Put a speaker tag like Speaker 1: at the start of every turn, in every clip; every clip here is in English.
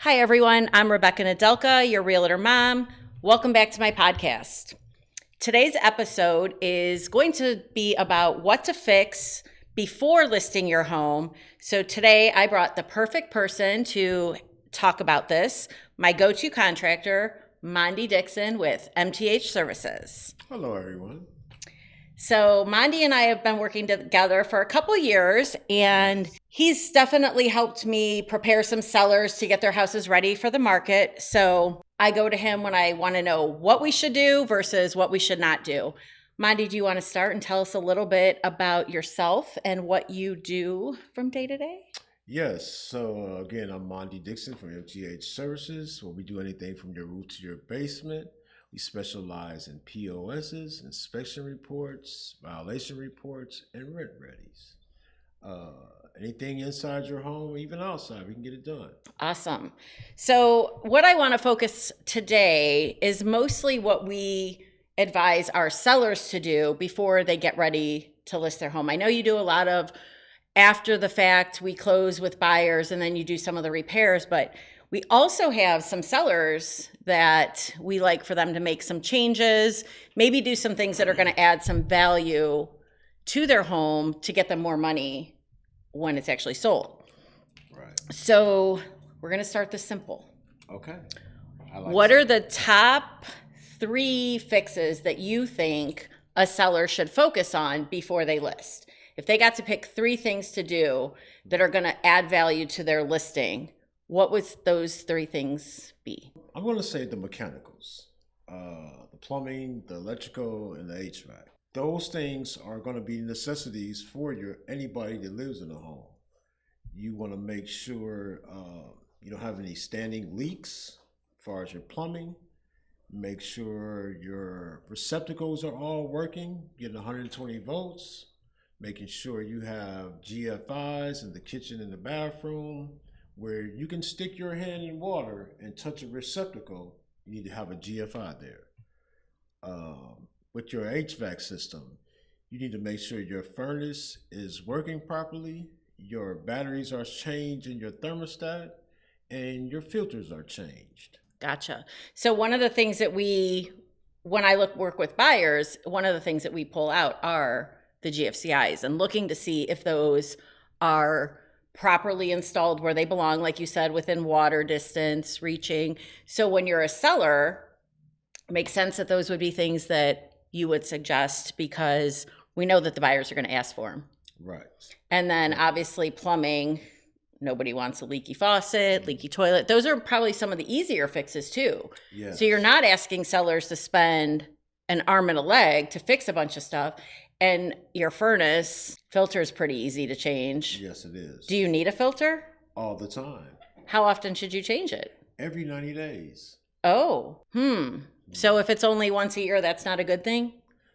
Speaker 1: Hi, everyone. I'm Rebecca Nadelka, your Realtor Mom. Welcome back to my podcast. Today's episode is going to be about what to fix before listing your home. So today I brought the perfect person to talk about this, my go-to contractor, Mandy Dixon with MTH Services.
Speaker 2: Hello, everyone.
Speaker 1: So Mandy and I have been working together for a couple years, and he's definitely helped me prepare some sellers to get their houses ready for the market. So I go to him when I want to know what we should do versus what we should not do. Mandy, do you want to start and tell us a little bit about yourself and what you do from day to day?
Speaker 2: Yes. So again, I'm Mandy Dixon from MTH Services, where we do anything from your roof to your basement. We specialize in POSs, inspection reports, violation reports, and rent readies. Anything inside your home, even outside, we can get it done.
Speaker 1: Awesome. So what I want to focus today is mostly what we advise our sellers to do before they get ready to list their home. I know you do a lot of after the fact, we close with buyers and then you do some of the repairs, but we also have some sellers that we like for them to make some changes, maybe do some things that are going to add some value to their home to get them more money when it's actually sold.
Speaker 2: Right.
Speaker 1: So we're going to start this simple.
Speaker 2: Okay.
Speaker 1: What are the top 3 fixes that you think a seller should focus on before they list? If they got to pick 3 things to do that are going to add value to their listing, what would those 3 things be?
Speaker 2: I'm going to say the mechanicals, the plumbing, the electrical, and the HVAC. Those things are going to be necessities for anybody that lives in a home. You want to make sure you don't have any standing leaks as far as your plumbing. Make sure your receptacles are all working, getting 120 volts. Making sure you have GFCIs in the kitchen and the bathroom, where you can stick your hand in water and touch a receptacle. You need to have a GFCI there. With your HVAC system, you need to make sure your furnace is working properly, your batteries are changed in your thermostat, and your filters are changed.
Speaker 1: Gotcha. So one of the things that when I work with buyers, one of the things that we pull out are the GFCIs and looking to see if those are properly installed where they belong, like you said, within water distance, reaching. So when you're a seller, it makes sense that those would be things that you would suggest because we know that the buyers are going to ask for them.
Speaker 2: Right.
Speaker 1: And then obviously plumbing, nobody wants a leaky faucet, leaky toilet. Those are probably some of the easier fixes too.
Speaker 2: Yes.
Speaker 1: So you're not asking sellers to spend an arm and a leg to fix a bunch of stuff. And your furnace filter is pretty easy to change.
Speaker 2: Yes, it is.
Speaker 1: Do you need a filter?
Speaker 2: All the time.
Speaker 1: How often should you change it?
Speaker 2: Every 90 days.
Speaker 1: Oh, So if it's only once a year, that's not a good thing?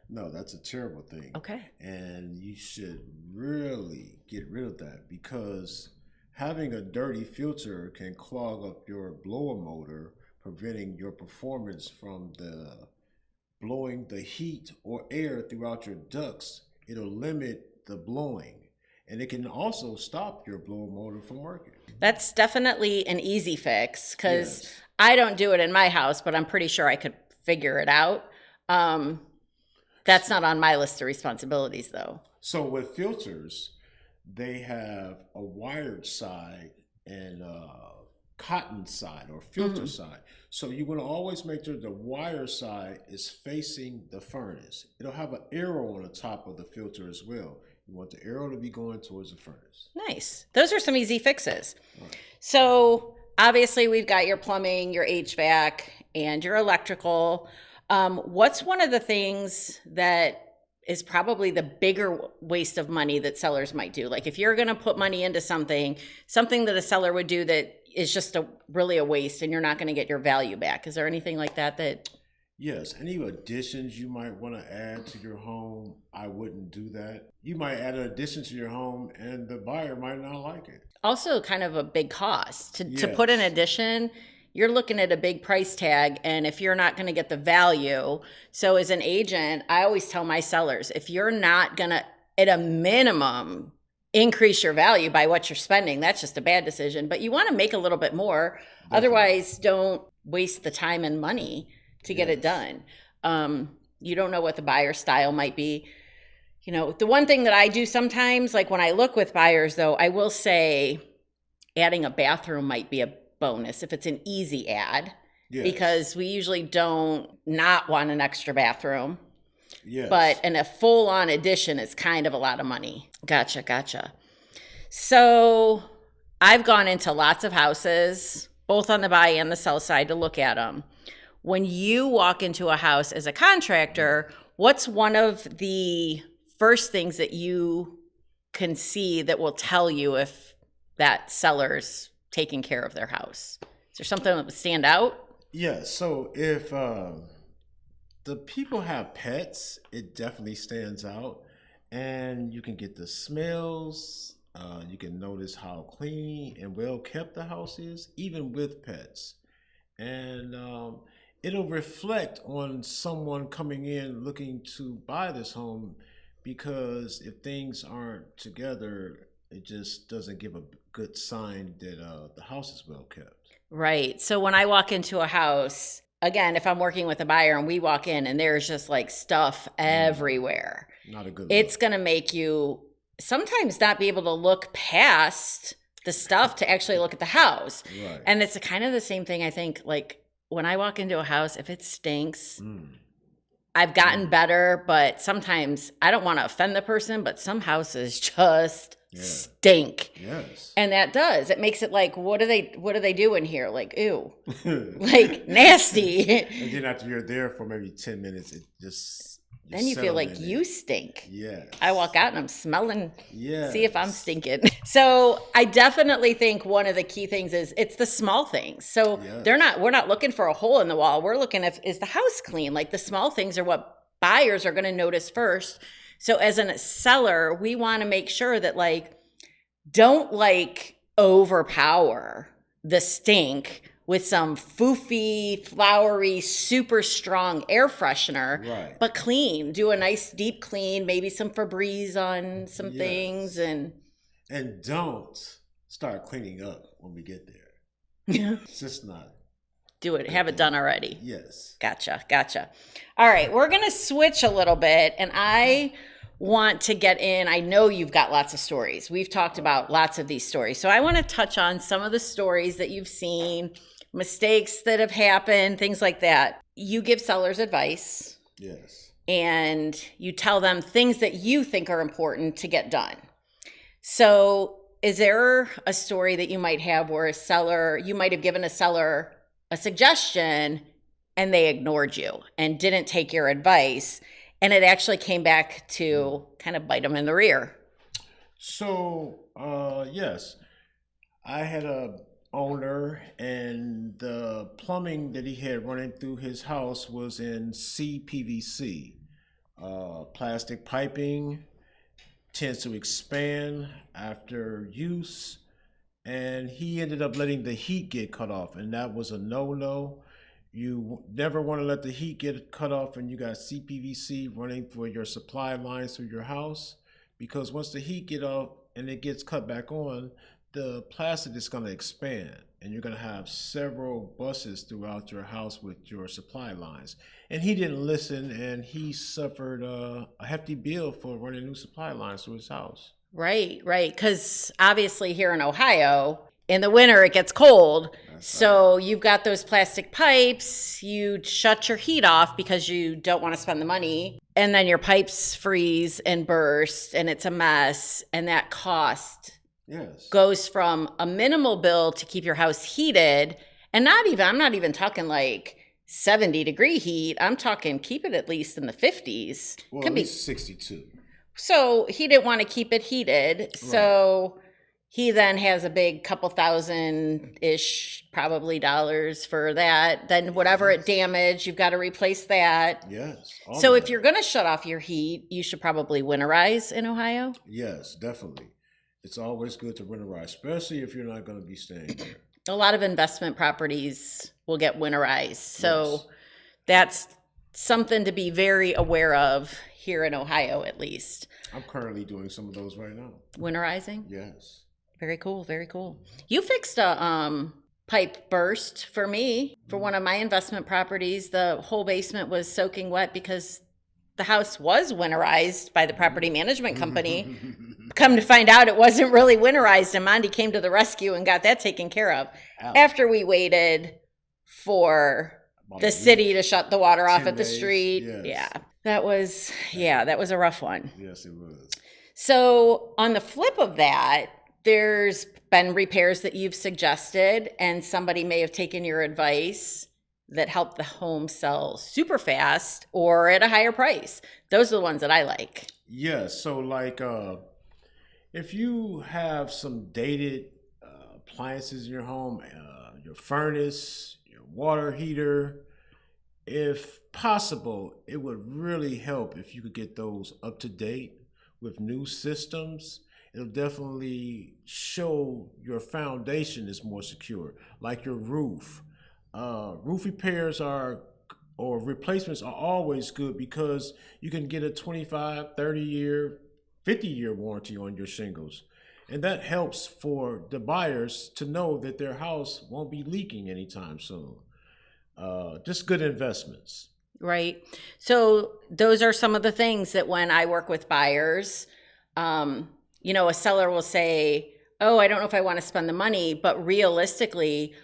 Speaker 2: No, that's a terrible thing.
Speaker 1: Okay.
Speaker 2: And you should really get rid of that because having a dirty filter can clog up your blower motor, preventing your performance from blowing the heat or air throughout your ducts. It'll limit the blowing, and it can also stop your blower motor from working.
Speaker 1: That's definitely an easy fix because
Speaker 2: Yes.
Speaker 1: I don't do it in my house, but I'm pretty sure I could figure it out. That's not on my list of responsibilities though.
Speaker 2: So with filters, they have a wired side and cotton side or filter side. So you want to always make sure the wire side is facing the furnace. It'll have an arrow on the top of the filter as well. You want the arrow to be going towards the furnace.
Speaker 1: Nice. Those are some easy fixes.
Speaker 2: Right.
Speaker 1: So obviously we've got your plumbing, your HVAC, and your electrical. What's one of the things that is probably the bigger waste of money that sellers might do? Like if you're going to put money into something that a seller would do that is just really a waste and you're not going to get your value back. Is there anything like that?
Speaker 2: Yes, any additions you might want to add to your home, I wouldn't do that. You might add an addition to your home and the buyer might not like it.
Speaker 1: Also kind of a big cost. To
Speaker 2: Yes.
Speaker 1: put an addition, you're looking at a big price tag, and if you're not going to get the value, so as an agent, I always tell my sellers, if you're not going to, at a minimum, increase your value by what you're spending. That's just a bad decision. But you want to make a little bit more.
Speaker 2: Definitely.
Speaker 1: Otherwise, don't waste the time and money to get it done. You don't know what the buyer style might be. You know, the one thing that I do sometimes, like when I look with buyers, though, I will say adding a bathroom might be a bonus if it's an easy add.
Speaker 2: Yes.
Speaker 1: Because we usually don't not want an extra bathroom.
Speaker 2: Yes.
Speaker 1: But in a full-on addition, it's kind of a lot of money. Gotcha. So I've gone into lots of houses, both on the buy and the sell side, to look at them. When you walk into a house as a contractor, what's one of the first things that you can see that will tell you if that seller's taking care of their house? Is there something that would stand out?
Speaker 2: Yeah, so if the people have pets, it definitely stands out. And you can get the smells. You can notice how clean and well kept the house is, even with pets. And it'll reflect on someone coming in looking to buy this home, because if things aren't together, it just doesn't give a good sign that the house is well kept.
Speaker 1: Right. So when I walk into a house, again, if I'm working with a buyer and we walk in and there's just like stuff everywhere,
Speaker 2: not a good
Speaker 1: it's
Speaker 2: look.
Speaker 1: going to make you sometimes not be able to look past the stuff to actually look at the house.
Speaker 2: Right.
Speaker 1: And it's kind of the same thing, I think, like when I walk into a house, if it stinks, I've gotten better, but sometimes I don't want to offend the person, but some houses just stink.
Speaker 2: Yes.
Speaker 1: And that does. It makes it like, what do they do in here? Like, ew. Like nasty.
Speaker 2: And then after you're there for maybe 10 minutes, it just
Speaker 1: then you feel like you stink.
Speaker 2: Yes.
Speaker 1: I walk out and I'm smelling.
Speaker 2: Yes.
Speaker 1: See if I'm stinking. So I definitely think one of the key things is it's the small things. So we're not looking for a hole in the wall. We're looking at, is the house clean? Like the small things are what buyers are going to notice first. So as a seller, we want to make sure that like, don't like overpower the stink with some foofy, flowery, super strong air freshener,
Speaker 2: right,
Speaker 1: but clean. Do a nice deep clean, maybe some Febreze on some things. And
Speaker 2: don't start cleaning up when we get there. It's just not.
Speaker 1: Do it. Have it done already.
Speaker 2: Yes.
Speaker 1: Gotcha. All right. We're going to switch a little bit. And I want to get in. I know you've got lots of stories. We've talked about lots of these stories. So I want to touch on some of the stories that you've seen, mistakes that have happened, things like that. You give sellers advice.
Speaker 2: Yes.
Speaker 1: And you tell them things that you think are important to get done. So is there a story that you might have where you might have given a seller a suggestion and they ignored you and didn't take your advice, and it actually came back to kind of bite them in the rear?
Speaker 2: So, yes, I had a owner, and the plumbing that he had running through his house was in CPVC. Plastic piping tends to expand after use, and he ended up letting the heat get cut off, and that was a no-no. You never want to let the heat get cut off and you got CPVC running for your supply lines through your house, because once the heat get off and it gets cut back on, the plastic is going to expand and you're going to have several buses throughout your house with your supply lines. And he didn't listen, and he suffered a hefty bill for running new supply lines through his house. Right.
Speaker 1: Because obviously here in Ohio, in the winter, it gets cold. So you've got those plastic pipes. You shut your heat off because you don't want to spend the money. And then your pipes freeze and burst, and it's a mess. And that cost goes from a minimal bill to keep your house heated. And I'm not even talking like 70-degree heat. I'm talking keep it at least in the 50s.
Speaker 2: Well, at least 62.
Speaker 1: So he didn't want to keep it heated. Right. So he then has a big couple $1,000-ish probably dollars for that. Then whatever it damaged, you've got to replace that.
Speaker 2: Yes.
Speaker 1: So if you're going to shut off your heat, you should probably winterize in Ohio.
Speaker 2: Yes, definitely. It's always good to winterize, especially if you're not going to be staying there.
Speaker 1: A lot of investment properties will get winterized. So that's something to be very aware of here in Ohio, at least.
Speaker 2: I'm currently doing some of those right now.
Speaker 1: Winterizing?
Speaker 2: Yes.
Speaker 1: Very cool, very cool. You fixed a pipe burst for me for one of my investment properties. The whole basement was soaking wet because the house was winterized by the property management company. Come to find out, it wasn't really winterized, and Mandy came to the rescue and got that taken care of after we waited for the city to shut the water off at the street.
Speaker 2: Yes.
Speaker 1: Yeah, that was a rough one.
Speaker 2: Yes, it was.
Speaker 1: So on the flip of that, there's been repairs that you've suggested, and somebody may have taken your advice that helped the home sell super fast or at a higher price. Those are the ones that I like.
Speaker 2: Yes. So like if you have some dated appliances in your home, your furnace, your water heater, if possible, it would really help if you could get those up to date with new systems. It'll definitely show your foundation is more secure, like your roof. Roof repairs or replacements are always good because you can get a 25, 30-year, 50-year warranty on your shingles. And that helps for the buyers to know that their house won't be leaking anytime soon. Just good investments.
Speaker 1: Right. So those are some of the things that when I work with buyers, a seller will say, oh, I don't know if I want to spend the money, but realistically,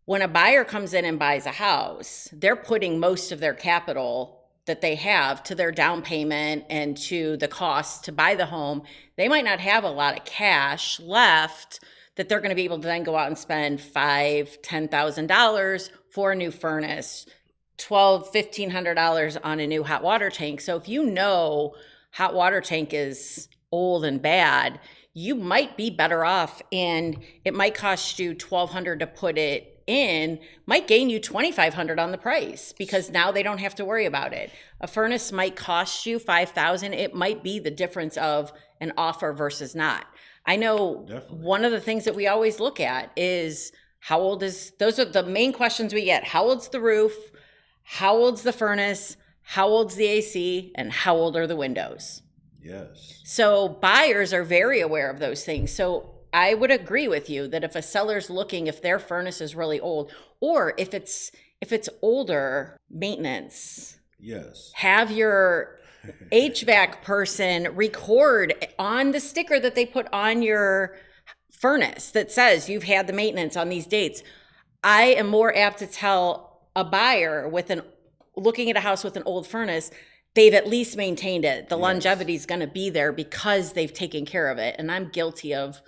Speaker 1: when a buyer comes in and buys a house, they're putting most of their capital that they have to their down payment and to the cost to buy the home. They might not have a lot of cash left that they're going to be able to then go out and spend $5,000, $10,000 for a new furnace, $1,200, $1,500 on a new hot water tank. So if you know hot water tank is old and bad, you might be better off, and it might cost you $1,200 to put it in, might gain you $2,500 on the price because now they don't have to worry about it. A furnace might cost you $5,000. It might be the difference of an offer versus not. I know Definitely. One of the things that we always look at is those are the main questions we get. How old's the roof? How old's the furnace? How old's the AC? And how old are the windows?
Speaker 2: Yes.
Speaker 1: So buyers are very aware of those things. So I would agree with you that if a seller's looking, if their furnace is really old, or if it's older, maintenance.
Speaker 2: Yes.
Speaker 1: Have your HVAC person record on the sticker that they put on your furnace that says you've had the maintenance on these dates. I am more apt to tell a buyer looking at a house with an old furnace, they've at least maintained it. The longevity is going to be there because they've taken care of it. And I'm guilty of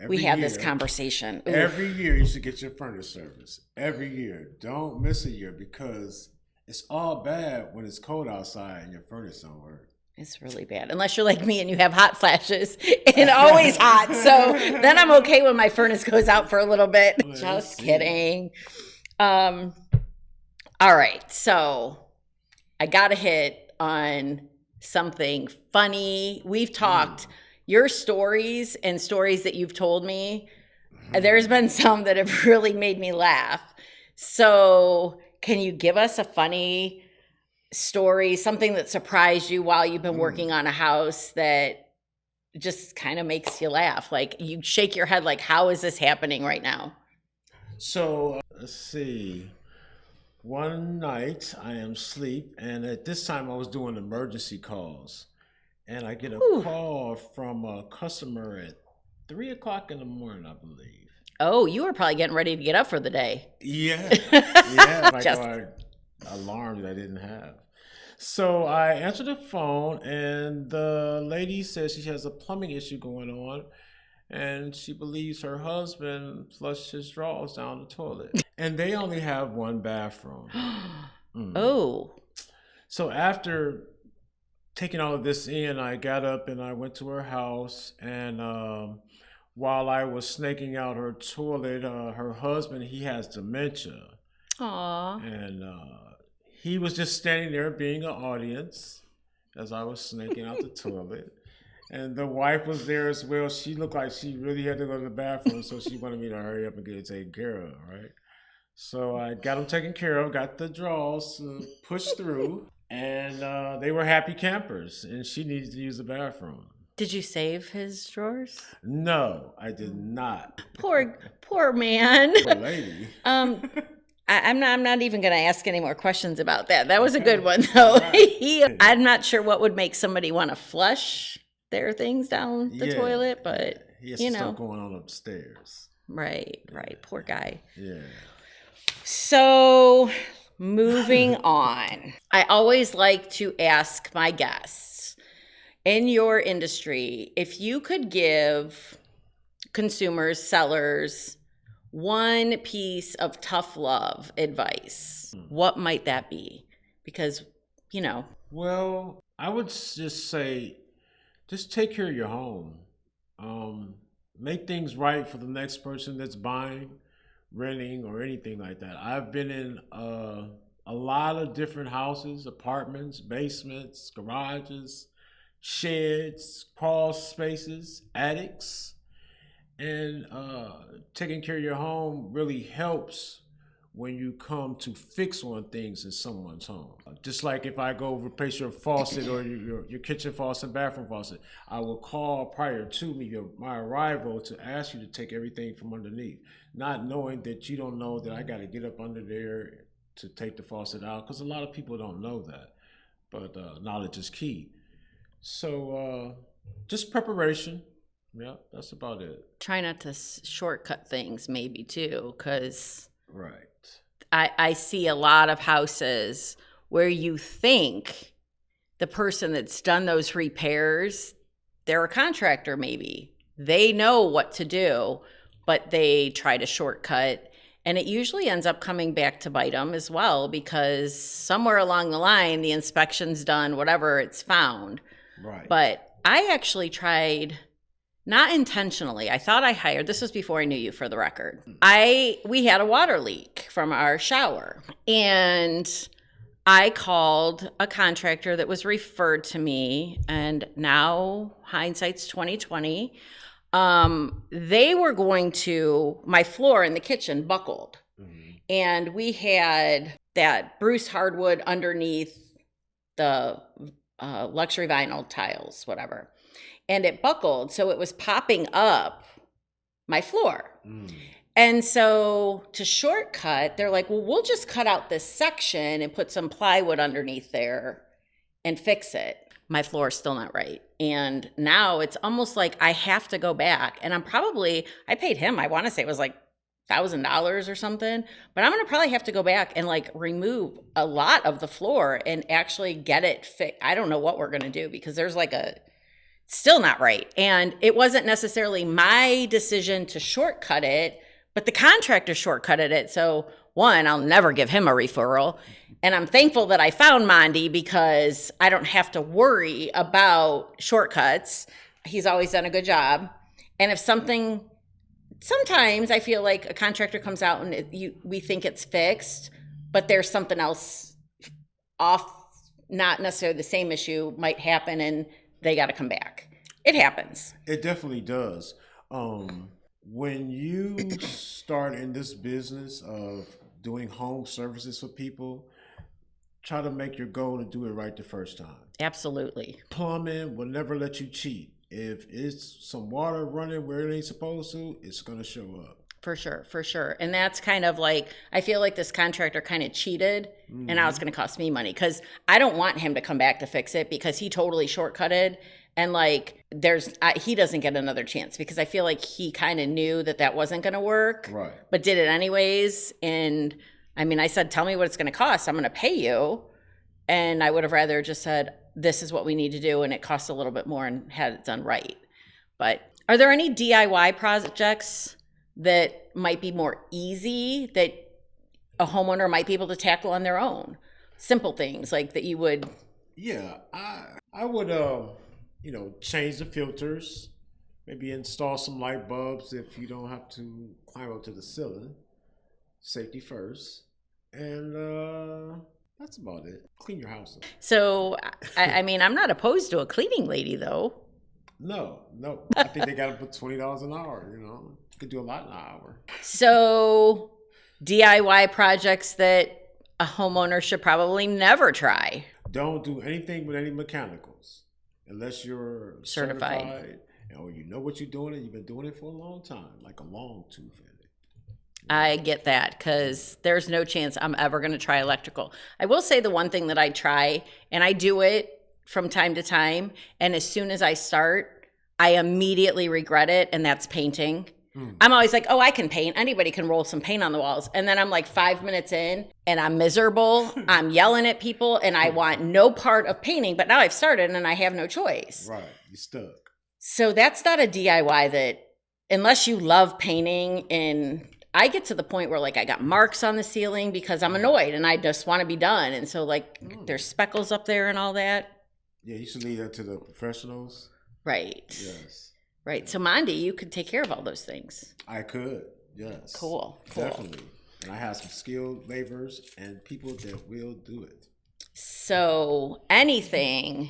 Speaker 1: we had this conversation. Oof.
Speaker 2: Every year you should get your furnace service. Every year. Don't miss a year because it's all bad when it's cold outside and your furnace don't work.
Speaker 1: It's really bad. Unless you're like me and you have hot flashes and always hot. So then I'm okay when my furnace goes out for a little bit. Just kidding. All right. So I got to hit on something funny. We've talked your stories and stories that you've told me. There's been some that have really made me laugh. So can you give us a funny story, something that surprised you while you've been working on a house that just kind of makes you laugh? Like you shake your head like, how is this happening right now?
Speaker 2: So let's see. One night I am asleep, and at this time I was doing emergency calls, and I get a call from a customer at 3:00 in the morning, I believe.
Speaker 1: Oh, you were probably getting ready to get up for the day.
Speaker 2: Yeah, yeah, like our alarm that I didn't have. So I answered the phone, and the lady says she has a plumbing issue going on, and she believes her husband flushed his drawers down the toilet. And they only have one bathroom.
Speaker 1: Oh.
Speaker 2: So after taking all of this in, I got up and I went to her house. And while I was snaking out her toilet, her husband, he has dementia.
Speaker 1: Aww.
Speaker 2: And he was just standing there being an audience as I was snaking out the toilet. And the wife was there as well. She looked like she really had to go to the bathroom, so she wanted me to hurry up and get it taken care of, right? So I got them taken care of, got the drawers pushed through. And they were happy campers, and she needed to use the bathroom.
Speaker 1: Did you save his drawers?
Speaker 2: No, I did not.
Speaker 1: Poor man.
Speaker 2: Poor lady.
Speaker 1: I'm not even going to ask any more questions about that. That was a good one, though. Right. I'm not sure what would make somebody want to flush their things down the toilet, but
Speaker 2: he has to start going on upstairs.
Speaker 1: Right. Poor guy.
Speaker 2: Yeah.
Speaker 1: So moving on, I always like to ask my guests, in your industry, if you could give consumers, sellers, one piece of tough love advice, what might that be? Because,
Speaker 2: Well, I would just say, just take care of your home. Make things right for the next person that's buying, renting, or anything like that. I've been in a lot of different houses, apartments, basements, garages, sheds, crawl spaces, attics. And taking care of your home really helps when you come to fix on things in someone's home. Just like if I go replace your faucet or your kitchen faucet, bathroom faucet, I will call prior to my arrival to ask you to take everything from underneath, not knowing that you don't know that I got to get up under there to take the faucet out, because a lot of people don't know that. But knowledge is key. So just preparation. Yeah, that's about it.
Speaker 1: Try not to shortcut things maybe too, because
Speaker 2: right.
Speaker 1: I see a lot of houses where you think the person that's done those repairs, they're a contractor maybe. They know what to do, but they try to shortcut. And it usually ends up coming back to bite them as well, because somewhere along the line, the inspection's done, whatever, it's found.
Speaker 2: Right.
Speaker 1: But I actually tried... Not intentionally. I thought I hired, this was before I knew you, for the record. We had a water leak from our shower, and I called a contractor that was referred to me, and now hindsight's 2020. They were going to, my floor in the kitchen buckled, and we had that Bruce hardwood underneath the luxury vinyl tiles, whatever. And it buckled, so it was popping up my floor. And so to shortcut, they're like, well, we'll just cut out this section and put some plywood underneath there and fix it. My floor is still not right. And now it's almost like I have to go back. And I paid him, I want to say it was like $1,000 or something. But I'm going to probably have to go back and like remove a lot of the floor and actually get it fixed. I don't know what we're going to do, because there's like still not right. And it wasn't necessarily my decision to shortcut it, but the contractor shortcutted it. So one, I'll never give him a referral. And I'm thankful that I found Mandy, because I don't have to worry about shortcuts. He's always done a good job. And if sometimes I feel like a contractor comes out and we think it's fixed, but there's something else off, not necessarily the same issue might happen, and they got to come back. It happens.
Speaker 2: It definitely does. When you start in this business of doing home services for people, try to make your goal to do it right the first time.
Speaker 1: Absolutely.
Speaker 2: Plumbing will never let you cheat. If it's some water running where it ain't supposed to, it's going to show up.
Speaker 1: For sure. And that's kind of like, I feel like this contractor kind of cheated, and now it's going to cost me money, because I don't want him to come back to fix it, because he totally shortcutted. And like, he doesn't get another chance, because I feel like he kind of knew that wasn't going to work,
Speaker 2: right?
Speaker 1: But did it anyways. And I mean, I said, tell me what it's going to cost. I'm going to pay you. And I would have rather just said, this is what we need to do, and it costs a little bit more, and had it done right. But are there any DIY projects that might be more easy that a homeowner might be able to tackle on their own? Simple things like that you would.
Speaker 2: Yeah, I would, change the filters, maybe install some light bulbs if you don't have to climb up to the ceiling. Safety first. And that's about it. Clean your house up.
Speaker 1: So, I mean, I'm not opposed to a cleaning lady, though.
Speaker 2: No. I think they got to put $20 an hour, You could do a lot in an hour.
Speaker 1: So, DIY projects that a homeowner should probably never try.
Speaker 2: Don't do anything with any mechanicals unless you're certified or you know what you're doing and you've been doing it for a long time, like a long tooth in it.
Speaker 1: I get that because there's no chance I'm ever going to try electrical. I will say the one thing that I try, and I do it from time to time, and as soon as I start, I immediately regret it, and that's painting. I'm always like, oh, I can paint. Anybody can roll some paint on the walls. And then I'm like 5 minutes in, and I'm miserable. I'm yelling at people, and I want no part of painting. But now I've started, and I have no choice.
Speaker 2: Right, you're stuck.
Speaker 1: So that's not a DIY that, unless you love painting, and I get to the point where like I got marks on the ceiling because I'm annoyed and I just want to be done. And so like there's speckles up there and all that.
Speaker 2: Yeah, you should leave that to the professionals.
Speaker 1: Right.
Speaker 2: Yes.
Speaker 1: Right. So Mandy, you could take care of all those things.
Speaker 2: I could. Yes.
Speaker 1: Cool.
Speaker 2: Definitely. And I have some skilled laborers and people that will do it.
Speaker 1: So anything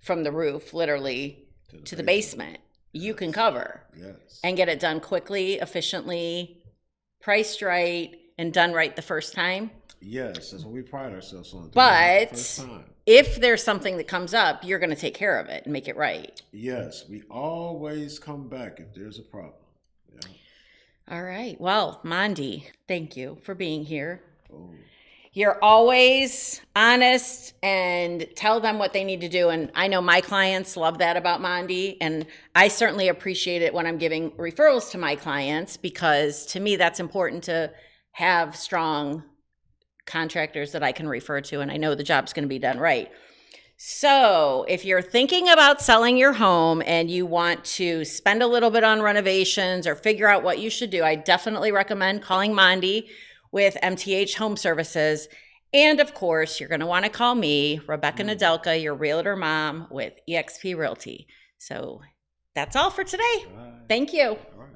Speaker 1: from the roof, literally to the basement, you can cover.
Speaker 2: Yes.
Speaker 1: And get it done quickly, efficiently, priced right, and done right the first time.
Speaker 2: Yes, that's what we pride ourselves on.
Speaker 1: But
Speaker 2: the first time.
Speaker 1: If there's something that comes up, you're going to take care of it and make it right.
Speaker 2: Yes, we always come back if there's a problem. Yeah.
Speaker 1: All right. Well, Mandy, thank you for being here.
Speaker 2: Oh.
Speaker 1: You're always honest and tell them what they need to do. And I know my clients love that about Mandy. And I certainly appreciate it when I'm giving referrals to my clients, because to me, that's important to have strong contractors that I can refer to. And I know the job's going to be done right. So if you're thinking about selling your home and you want to spend a little bit on renovations or figure out what you should do, I definitely recommend calling Mandy with MTH Home Services. And of course, you're going to want to call me, Rebecca Nadelka, your Realtor Mom with eXp Realty. So that's all for today.
Speaker 2: All right.
Speaker 1: Thank you.
Speaker 2: All right.